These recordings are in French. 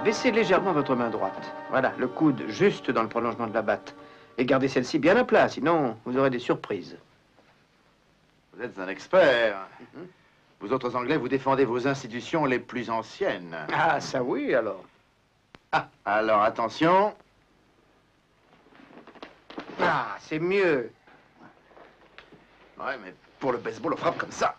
Baissez légèrement votre main droite. Voilà, le coude juste dans le prolongement de la batte. Et gardez celle-ci bien à plat, sinon vous aurez des surprises. Vous êtes un expert. Vous autres Anglais, vous défendez vos institutions les plus anciennes. Ah, ça oui, alors. Ah, alors attention. Ah, c'est mieux. Ouais, mais pour le baseball, on frappe comme ça.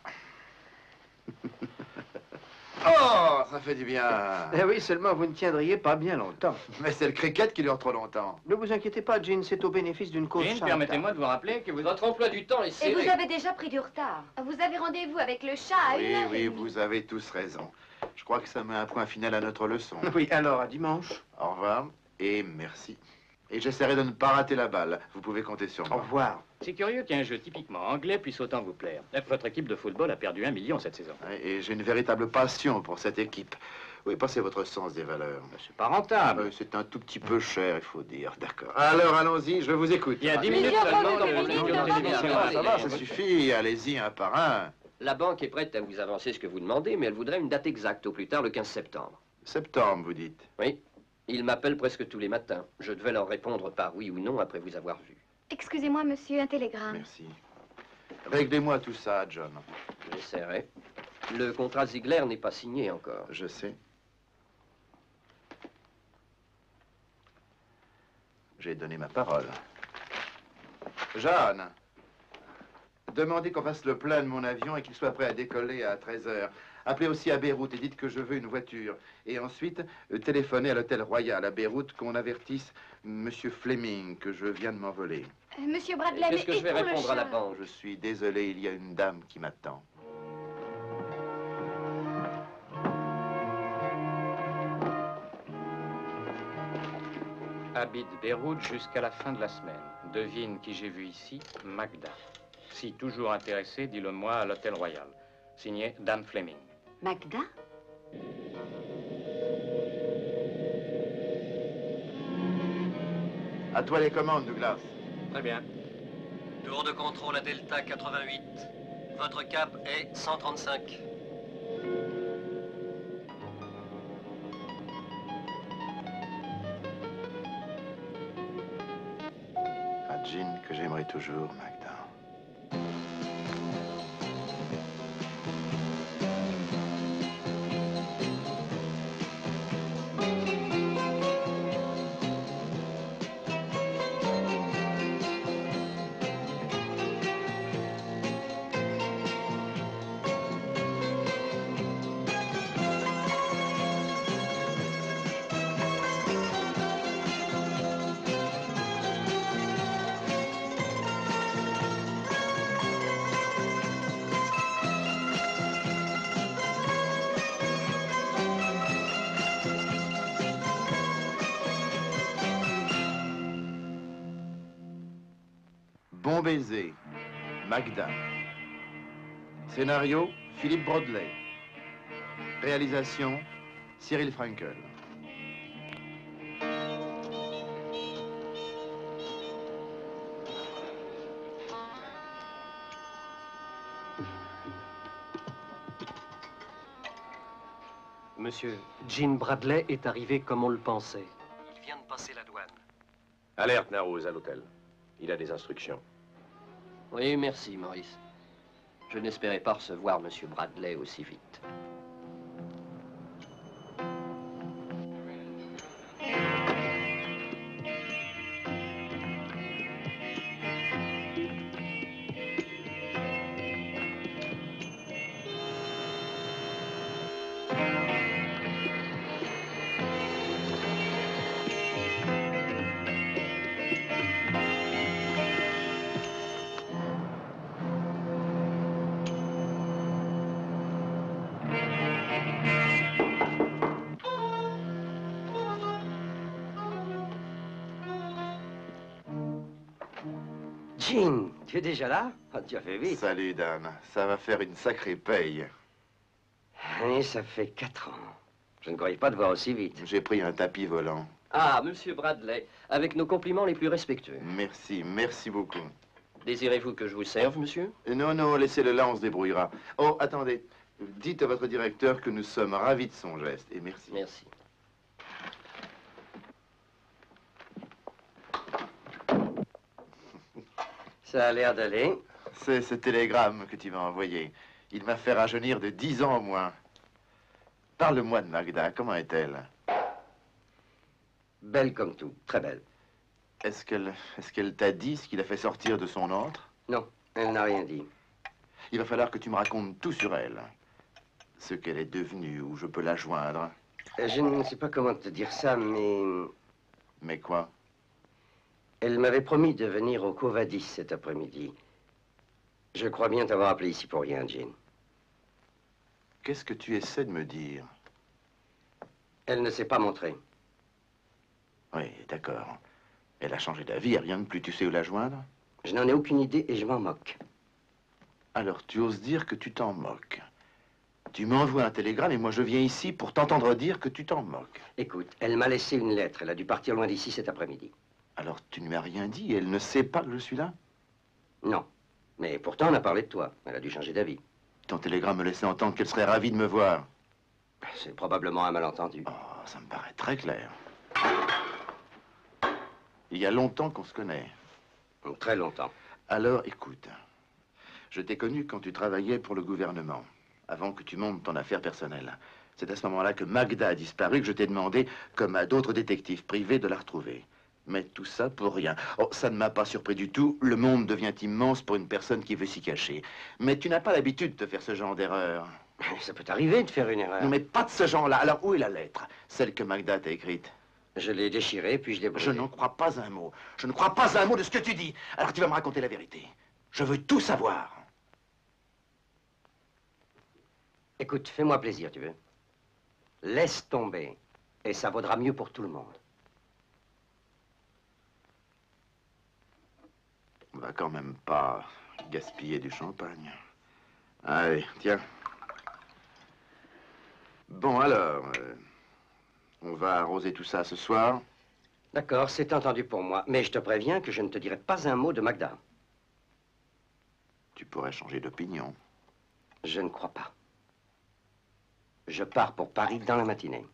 Oh, ça fait du bien. Eh oui, seulement vous ne tiendriez pas bien longtemps. Mais c'est le cricket qui dure trop longtemps. Ne vous inquiétez pas, Jean, c'est au bénéfice d'une cause Jean, charitable. permettez-moi de vous rappeler que votre emploi du temps est Et serré. vous avez déjà pris du retard. Vous avez rendez-vous avec le chat à Oui, 1h30. oui, vous avez tous raison. Je crois que ça met un point final à notre leçon. Oui, alors à dimanche. Au revoir et merci. Et j'essaierai de ne pas rater la balle. Vous pouvez compter sur Au moi. revoir. C'est curieux qu'un jeu typiquement anglais puisse autant vous plaire. Votre équipe de football a perdu 1 million cette saison. Ouais, et j'ai une véritable passion pour cette équipe. Oui, passez votre sens des valeurs. C'est pas rentable. C'est un tout petit peu cher, il faut dire. D'accord. Alors, allons-y, je vous écoute. Il y a 10 Mais minutes j'ai entendu seulement que dans vous le studio dites de de télévision. revenir. Ça va, ça suffit. Allez-y, un par un. La banque est prête à vous avancer ce que vous demandez, mais elle voudrait une date exacte, au plus tard le 15 septembre. Septembre, vous dites. Oui, ils m'appellent presque tous les matins. Je devais leur répondre par oui ou non après vous avoir vu. Excusez-moi, monsieur, un télégramme. Merci. Réglez-moi tout ça, John. J'essaierai. Le contrat Ziegler n'est pas signé encore. Je sais. J'ai donné ma parole. Jeanne, demandez qu'on fasse le plein de mon avion et qu'il soit prêt à décoller à 13h. Appelez aussi à Beyrouth et dites que je veux une voiture. Et ensuite, téléphonez à l'hôtel Royal à Beyrouth qu'on avertisse Monsieur Fleming que je viens de m'envoler. Monsieur Bradley, Qu'est-ce que je vais pour le répondre à la chat banque? Je suis désolé, il y a une dame qui m'attend. Habite Beyrouth jusqu'à la fin de la semaine. Devine qui j'ai vu ici, Magda. Si toujours intéressé, dis-le moi à l'Hôtel Royal. Signé Dan Fleming. Magda? À toi les commandes, Douglas. Très bien. Tour de contrôle à Delta 88. Votre cap est 135. À Jean que j'aimerais toujours, Magda. Bon baiser, Magda. Scénario, Philippe Brodley. Réalisation, Cyril Frankel. Monsieur, Jean Bradley est arrivé comme on le pensait. Il vient de passer la douane. Alerte, Narrouz, à l'hôtel. Il a des instructions. Oui, merci, Maurice. Je n'espérais pas recevoir Monsieur Bradley aussi vite. Jean, tu es déjà là? Ah, tu as fait vite. Salut, Dan. Ça va faire une sacrée paye. Oui, ça fait 4 ans. Je ne croyais pas te voir aussi vite. J'ai pris un tapis volant. Ah, Monsieur Bradley, avec nos compliments les plus respectueux. Merci, merci beaucoup. Désirez-vous que je vous serve, monsieur? Non, non, laissez-le là, on se débrouillera. Oh, attendez. Dites à votre directeur que nous sommes ravis de son geste, et merci. Merci. Ça a l'air d'aller. C'est ce télégramme que tu m'as envoyé. Il m'a fait rajeunir de 10 ans au moins. Parle-moi de Magda, comment est-elle? Belle comme tout, très belle. Est-ce qu'elle t'a dit ce qui l'a fait sortir de son antre? Non, elle n'a rien dit. Il va falloir que tu me racontes tout sur elle. Ce qu'elle est devenue, où je peux la joindre. Je ne sais pas comment te dire ça, mais... Mais quoi? Elle m'avait promis de venir au Covadis cet après-midi. Je crois bien t'avoir appelé ici pour rien, Jean. Qu'est-ce que tu essaies de me dire? Elle ne s'est pas montrée. Oui, d'accord. Elle a changé d'avis, rien de plus. Tu sais où la joindre? Je n'en ai aucune idée et je m'en moque. Alors, tu oses dire que tu t'en moques. Tu m'envoies un télégramme et moi je viens ici pour t'entendre dire que tu t'en moques. Écoute, elle m'a laissé une lettre. Elle a dû partir loin d'ici cet après-midi. Alors, tu ne m'as rien dit et elle ne sait pas que je suis là? Non. Mais pourtant, on a parlé de toi. Elle a dû changer d'avis. Ton télégramme me laissait entendre qu'elle serait ravie de me voir. C'est probablement un malentendu. Oh, ça me paraît très clair. Il y a longtemps qu'on se connaît. Très longtemps. Alors, écoute. Je t'ai connu quand tu travaillais pour le gouvernement, avant que tu montes ton affaire personnelle. C'est à ce moment-là que Magda a disparu, que je t'ai demandé, comme à d'autres détectives privés, de la retrouver. Mais tout ça pour rien. Oh, ça ne m'a pas surpris du tout. Le monde devient immense pour une personne qui veut s'y cacher. Mais tu n'as pas l'habitude de faire ce genre d'erreur. Ça peut arriver de faire une erreur. Non, mais pas de ce genre-là. Alors, où est la lettre? Celle que Magda t'a écrite? Je l'ai déchirée, puis je l'ai brûlée. Je n'en crois pas un mot. Je ne crois pas un mot de ce que tu dis. Alors tu vas me raconter la vérité. Je veux tout savoir. Écoute, fais-moi plaisir, tu veux. Laisse tomber, et ça vaudra mieux pour tout le monde. On va quand même pas gaspiller du champagne. Allez, tiens. Bon, alors, on va arroser tout ça ce soir. D'accord, c'est entendu pour moi. Mais je te préviens que je ne te dirai pas un mot de Magda. Tu pourrais changer d'opinion. Je ne crois pas. Je pars pour Paris dans la matinée.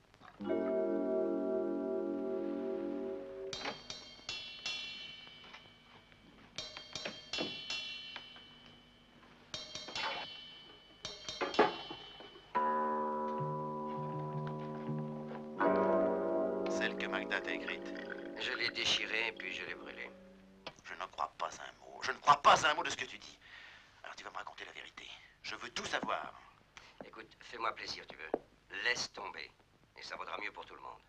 Celle que Magda t'a écrite. Je l'ai déchirée, puis je l'ai brûlée. Je n'en crois pas un mot. Je ne crois pas un mot de ce que tu dis. Alors tu vas me raconter la vérité. Je veux tout savoir. Écoute, fais-moi plaisir, tu veux. Laisse tomber, et ça vaudra mieux pour tout le monde.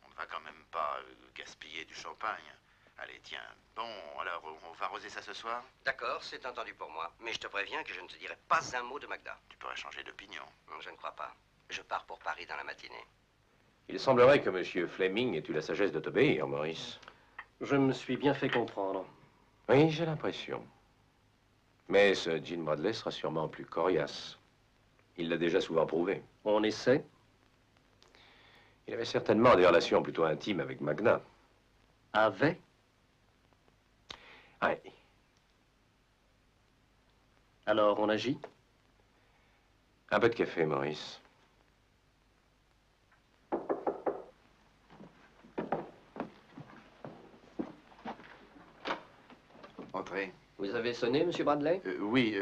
On ne va quand même pas gaspiller du champagne. Allez, tiens. Bon, alors, on va arroser ça ce soir? D'accord, c'est entendu pour moi. Mais je te préviens que je ne te dirai pas un mot de Magda. Tu pourrais changer d'opinion. Non, je ne crois pas. Je pars pour Paris dans la matinée. Il semblerait que M. Fleming ait eu la sagesse de t'obéir, Maurice. Je me suis bien fait comprendre. Oui, j'ai l'impression. Mais ce Jean Bradley sera sûrement plus coriace. Il l'a déjà souvent prouvé. On essaie. Il avait certainement des relations plutôt intimes avec Magda. Avait. Oui. Alors, on agit? Un peu de café, Maurice. Entrez. Vous avez sonné, Monsieur Bradley? Oui,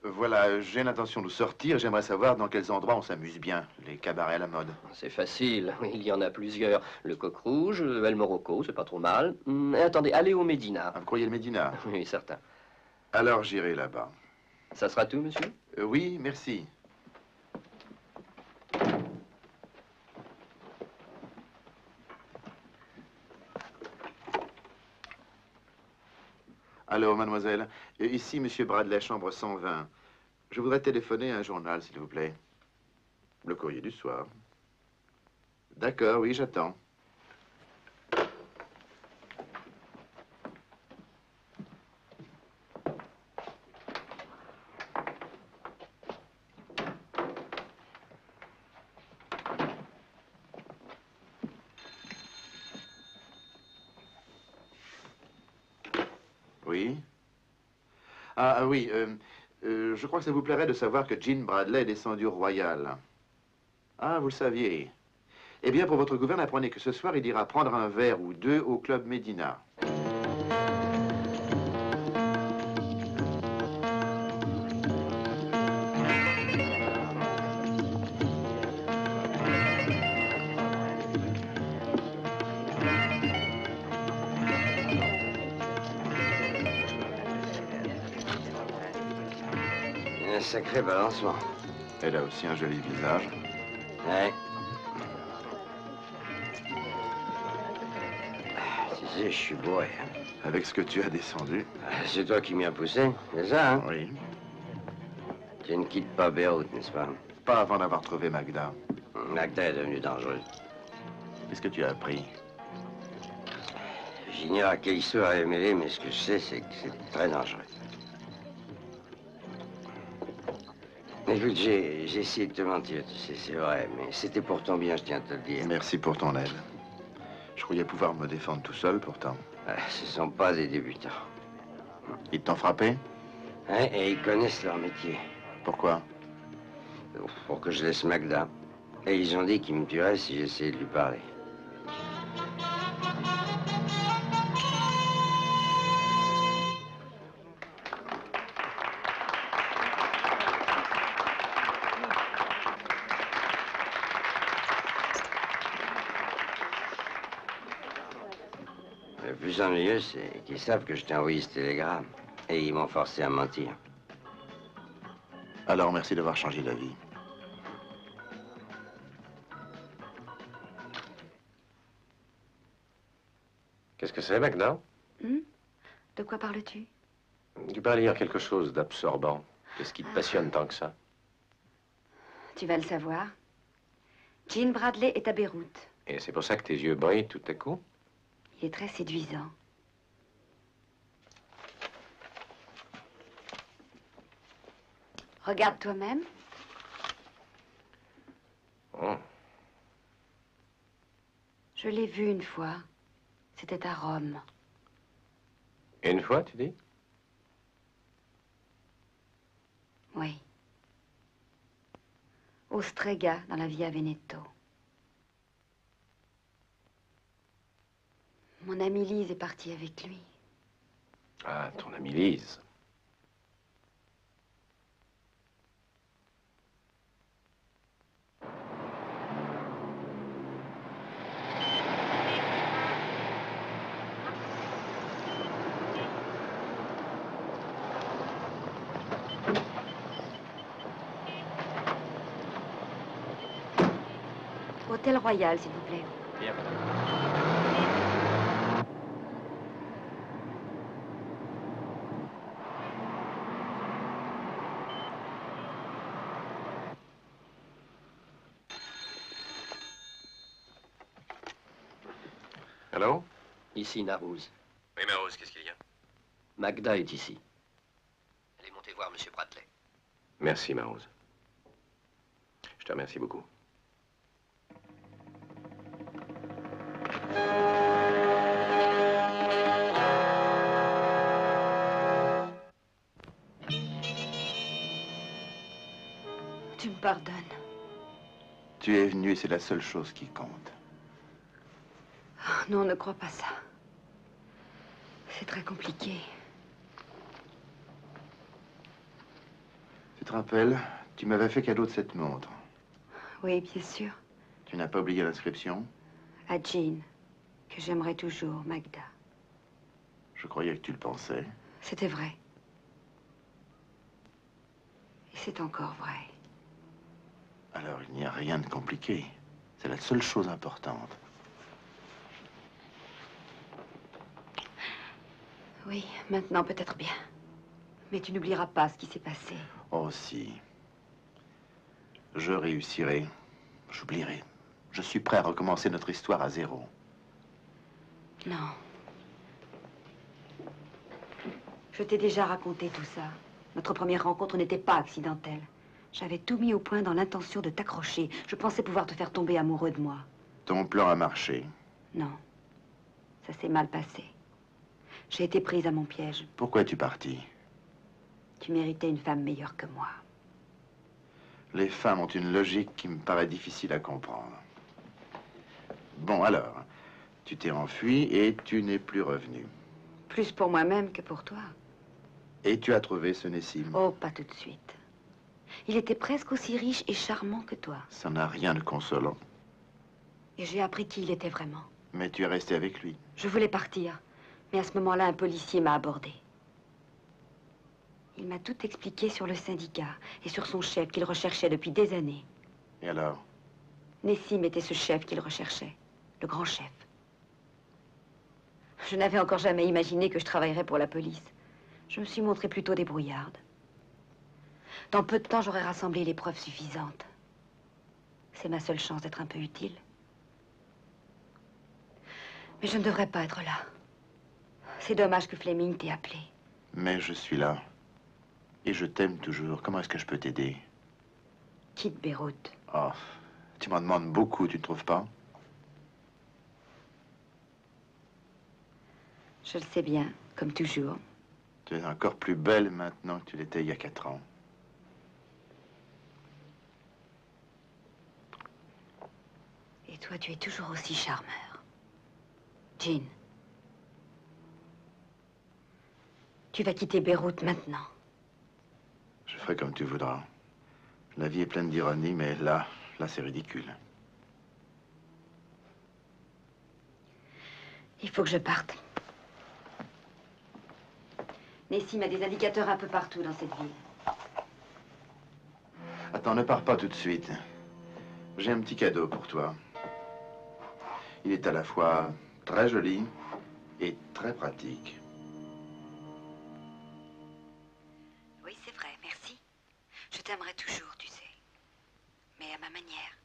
voilà, j'ai l'intention de sortir. J'aimerais savoir dans quels endroits on s'amuse bien, les cabarets à la mode. C'est facile. Il y en a plusieurs. Le Coq Rouge, El Morocco, c'est pas trop mal. Attendez, allez au Médina. Un courrier de Médina. Oui, certain. Alors j'irai là-bas. Ça sera tout, monsieur? Oui, merci. Alors, mademoiselle, ici, monsieur Bradley, chambre 120. Je voudrais téléphoner à un journal, s'il vous plaît. Le courrier du soir. D'accord, oui, j'attends. Oui. Ah oui, je crois que ça vous plairait de savoir que Jean Bradley est descendu au Royal. Ah, vous le saviez. Eh bien, pour votre gouverne, apprenez que ce soir, il ira prendre un verre ou deux au Club Médina. sacré balancement. Elle a aussi un joli visage. Ouais. Tu sais, je suis bourré. Hein. Avec ce que tu as descendu. C'est toi qui m'y as poussé, c'est ça, hein? Oui. Tu ne quittes pas Beyrouth, n'est-ce pas? Pas avant d'avoir trouvé Magda. Magda est devenue dangereuse. Qu'est-ce que tu as appris? J'ignore à quelle histoire elle est mêlée, mais ce que je sais, c'est que c'est très dangereux. Écoute, j'ai essayé de te mentir, tu sais, c'est vrai, mais c'était pour ton bien, je tiens à te le dire. Merci pour ton aide. Je croyais pouvoir me défendre tout seul, pourtant. Ce sont pas des débutants. Ils t'ont frappé? Hein, et ils connaissent leur métier. Pourquoi? Pour que je laisse Magda. Et ils ont dit qu'ils me tueraient si j'essayais de lui parler. Le plus ennuyeux, c'est qu'ils savent que je t'ai envoyé ce télégramme. Et ils m'ont forcé à mentir. Alors, merci d'avoir changé d'avis. Qu'est-ce que c'est, Magda? De quoi parles-tu? Tu peux lire quelque chose d'absorbant. Qu'est-ce qui te passionne tant que ça? Tu vas le savoir. Jean Bradley est à Beyrouth. Et c'est pour ça que tes yeux brillent tout à coup? Il est très séduisant. Regarde toi-même. Oh. Je l'ai vu une fois. C'était à Rome. Une fois, tu dis? Oui. Au Strega, dans la Via Veneto. Mon amie Lise est partie avec lui. Ah, ton amie Lise. Hôtel Royal, s'il vous plaît. Bien, madame. Allô? Ici, Narouz. Oui, Marouz, qu'est-ce qu'il y a? Magda est ici. Elle est montée voir M. Bradley. Merci, Marouz. Je te remercie beaucoup. Tu me pardonnes. Tu es venu et c'est la seule chose qui compte. Oh, non, ne crois pas ça. C'est très compliqué. Tu te rappelles, tu m'avais fait cadeau de cette montre. Oui, bien sûr. Tu n'as pas oublié l'inscription? À Jean, que j'aimerais toujours, Magda. Je croyais que tu le pensais. C'était vrai. Et c'est encore vrai. Alors, il n'y a rien de compliqué. C'est la seule chose importante. Oui, maintenant peut-être bien. Mais tu n'oublieras pas ce qui s'est passé. Oh, si. Je réussirai. J'oublierai. Je suis prêt à recommencer notre histoire à zéro. Non. Je t'ai déjà raconté tout ça. Notre première rencontre n'était pas accidentelle. J'avais tout mis au point dans l'intention de t'accrocher. Je pensais pouvoir te faire tomber amoureux de moi. Ton plan a marché. Non. Ça s'est mal passé. J'ai été prise à mon piège. Pourquoi es-tu parti? Tu méritais une femme meilleure que moi. Les femmes ont une logique qui me paraît difficile à comprendre. Bon, alors, tu t'es enfui et tu n'es plus revenu. Plus pour moi-même que pour toi. Et tu as trouvé ce Nessim. Oh, pas tout de suite. Il était presque aussi riche et charmant que toi. Ça n'a rien de consolant. Et j'ai appris qui il était vraiment. Mais tu es resté avec lui. Je voulais partir. Mais à ce moment-là, un policier m'a abordé. Il m'a tout expliqué sur le syndicat et sur son chef qu'il recherchait depuis des années. Et alors? Nessim était ce chef qu'il recherchait, le grand chef. Je n'avais encore jamais imaginé que je travaillerais pour la police. Je me suis montrée plutôt débrouillarde. Dans peu de temps, j'aurais rassemblé les preuves suffisantes. C'est ma seule chance d'être un peu utile. Mais je ne devrais pas être là. C'est dommage que Fleming t'ait appelé. Mais je suis là. Et je t'aime toujours. Comment est-ce que je peux t'aider? Quitte Beyrouth. Oh, tu m'en demandes beaucoup, tu ne trouves pas? Je le sais bien, comme toujours. Tu es encore plus belle maintenant que tu l'étais il y a 4 ans. Et toi, tu es toujours aussi charmeur. Jean. Tu vas quitter Beyrouth maintenant. Je ferai comme tu voudras. La vie est pleine d'ironie, mais là c'est ridicule. Il faut que je parte. Nessim a des indicateurs un peu partout dans cette ville. Attends, ne pars pas tout de suite. J'ai un petit cadeau pour toi. Il est à la fois très joli et très pratique. Oui, c'est vrai, merci. Je t'aimerai toujours, tu sais. Mais à ma manière.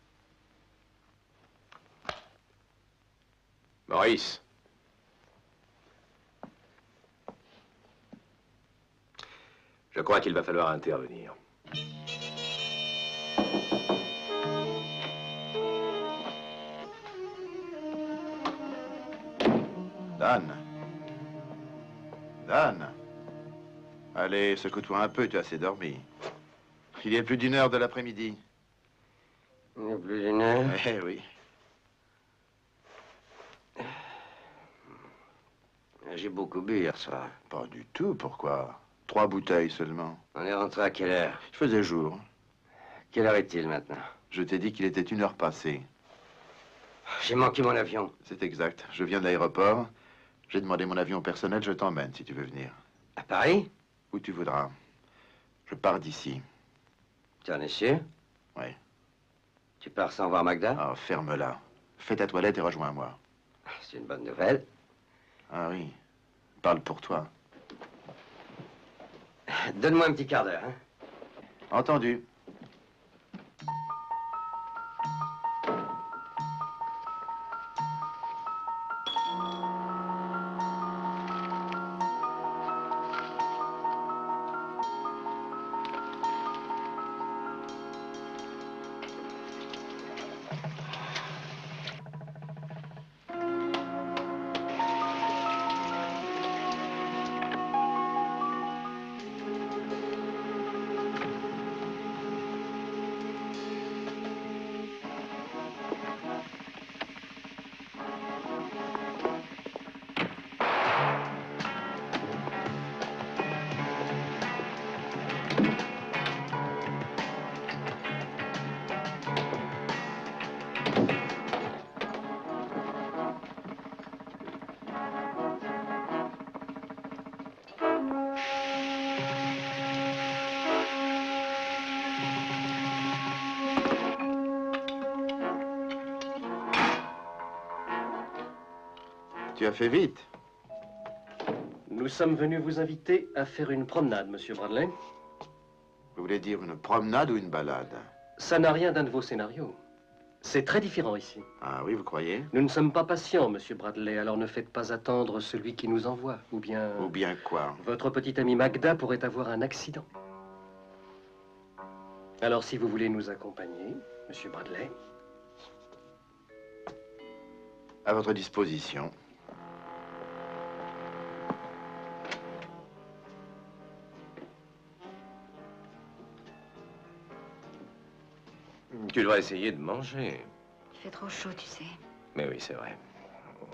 Maurice. Je crois qu'il va falloir intervenir. Dan. Dan. Allez, secoue-toi un peu, tu as assez dormi. Il est plus d'1 heure de l'après-midi. Il n'y a plus d'une heure. Eh oui. J'ai beaucoup bu hier soir. Pas du tout, pourquoi? 3 bouteilles seulement. On est rentré à quelle heure? Il faisait jour. Quelle heure est-il maintenant? Je t'ai dit qu'il était 1 heure passée. J'ai manqué mon avion. C'est exact. Je viens de l'aéroport. J'ai demandé mon avion personnel, je t'emmène si tu veux venir. À Paris? Où tu voudras. Je pars d'ici. Tu en es sûr? Oui. Tu pars sans voir Magda? Ah, ferme-la. Fais ta toilette et rejoins-moi. C'est une bonne nouvelle. Ah oui. Parle pour toi. Donne-moi un petit quart d'heure, hein? Entendu. Tu as fait vite. Nous sommes venus vous inviter à faire une promenade, monsieur Bradley. Vous voulez dire une promenade ou une balade? Ça n'a rien d'un de vos scénarios. C'est très différent ici. Ah oui, vous croyez? Nous ne sommes pas patients, monsieur Bradley, alors ne faites pas attendre celui qui nous envoie. Ou bien... Ou bien quoi? Votre petite amie Magda pourrait avoir un accident. Alors, si vous voulez nous accompagner, monsieur Bradley... À votre disposition. Tu devrais essayer de manger. Il fait trop chaud, tu sais. Mais oui, c'est vrai.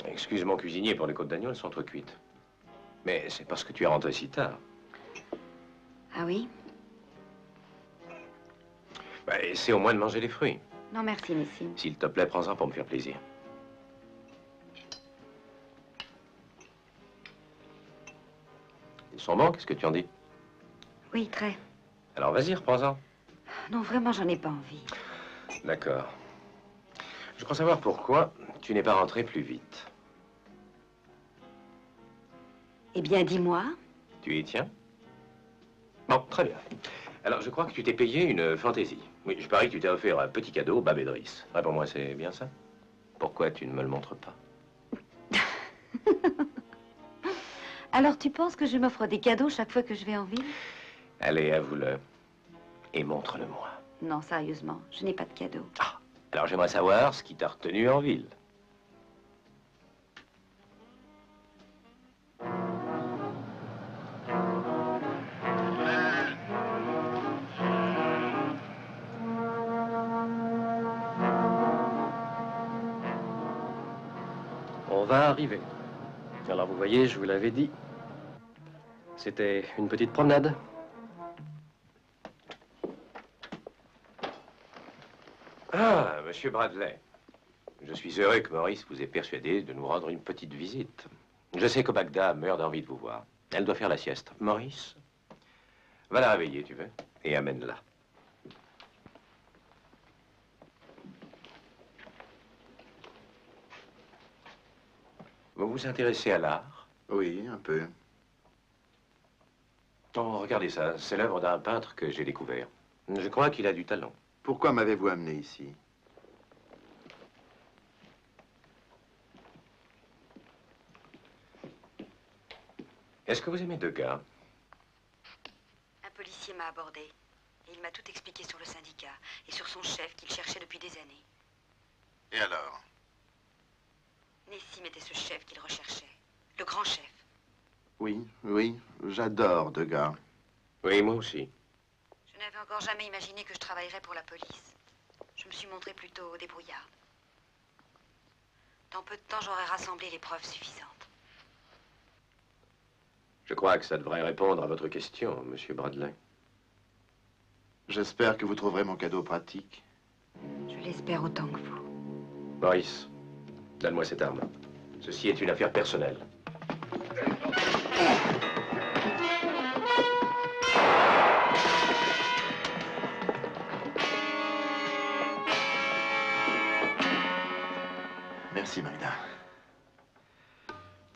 Excuse mon cuisinier pour les côtes d'agneau, elles sont trop cuites. Mais c'est parce que tu es rentré si tard. Ah oui? Bah, essaie au moins de manger les fruits. Non, merci, Nessim. S'il te plaît, prends-en pour me faire plaisir. Ils sont bons, qu'est-ce que tu en dis? Oui, très. Alors vas-y, reprends-en. Non, vraiment, j'en ai pas envie. D'accord. Je crois savoir pourquoi tu n'es pas rentré plus vite. Eh bien, dis-moi. Tu y tiens? Bon, très bien. Alors, je crois que tu t'es payé une fantaisie. Oui, je parie que tu t'es offert un petit cadeau, Bab Edris. Réponds-moi, c'est bien ça? Pourquoi tu ne me le montres pas? Alors, tu penses que je m'offre des cadeaux chaque fois que je vais en ville? Allez, avoue-le. Et montre-le-moi. Non, sérieusement, je n'ai pas de cadeaux. Ah, alors j'aimerais savoir ce qui t'a retenu en ville. On va arriver. Alors vous voyez, je vous l'avais dit. C'était une petite promenade. Ah, monsieur Bradley. Je suis heureux que Maurice vous ait persuadé de nous rendre une petite visite. Je sais que Magda meurt d'envie de vous voir. Elle doit faire la sieste. Maurice, va la réveiller, tu veux, et amène-la. Vous vous intéressez à l'art? Oui, un peu. Oh, regardez ça, c'est l'œuvre d'un peintre que j'ai découvert. Je crois qu'il a du talent. Pourquoi m'avez-vous amené ici? Est-ce que vous aimez Degas? Un policier m'a abordé. Et il m'a tout expliqué sur le syndicat et sur son chef qu'il cherchait depuis des années. Et alors? Nessim était ce chef qu'il recherchait. Le grand chef. Oui, oui, j'adore Degas. Oui, moi aussi. Je n'avais encore jamais imaginé que je travaillerais pour la police. Je me suis montrée plutôt débrouillarde. Dans peu de temps, j'aurai rassemblé les preuves suffisantes. Je crois que ça devrait répondre à votre question, monsieur Bradley. J'espère que vous trouverez mon cadeau pratique. Je l'espère autant que vous. Maurice, donne-moi cette arme. Ceci est une affaire personnelle. Merci, Magda.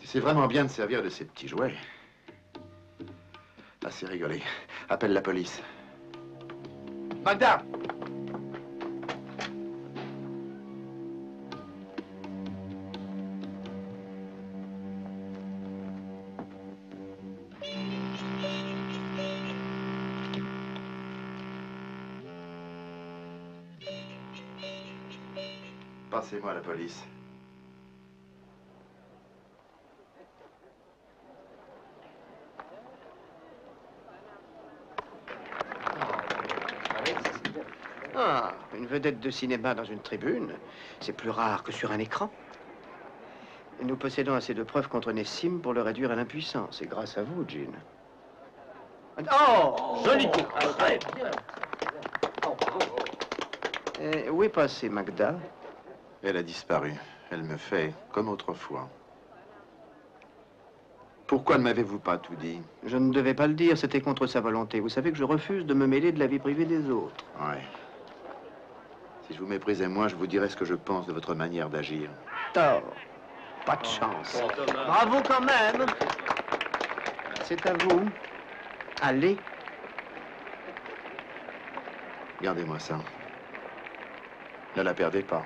C'est vraiment bien de servir de ces petits jouets. Assez rigolé. Appelle la police. Magda! Passez-moi la police. Ah, une vedette de cinéma dans une tribune, c'est plus rare que sur un écran. Nous possédons assez de preuves contre Nessim pour le réduire à l'impuissance. Et grâce à vous, Jean. Oh, joli coup. Très bien. Où est passée Magda? Elle a disparu. Elle me fait comme autrefois. Pourquoi ne m'avez-vous pas tout dit? Je ne devais pas le dire, c'était contre sa volonté. Vous savez que je refuse de me mêler de la vie privée des autres. Ouais. Si je vous méprisais moins, je vous dirais ce que je pense de votre manière d'agir. Tort. Pas de chance. Bravo quand même. C'est à vous. Allez. Gardez-moi ça. Ne la perdez pas.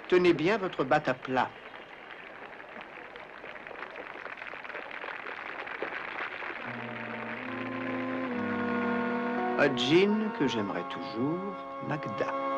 Tenez bien votre batte à plat. À Jean, que j'aimerais toujours, Magda.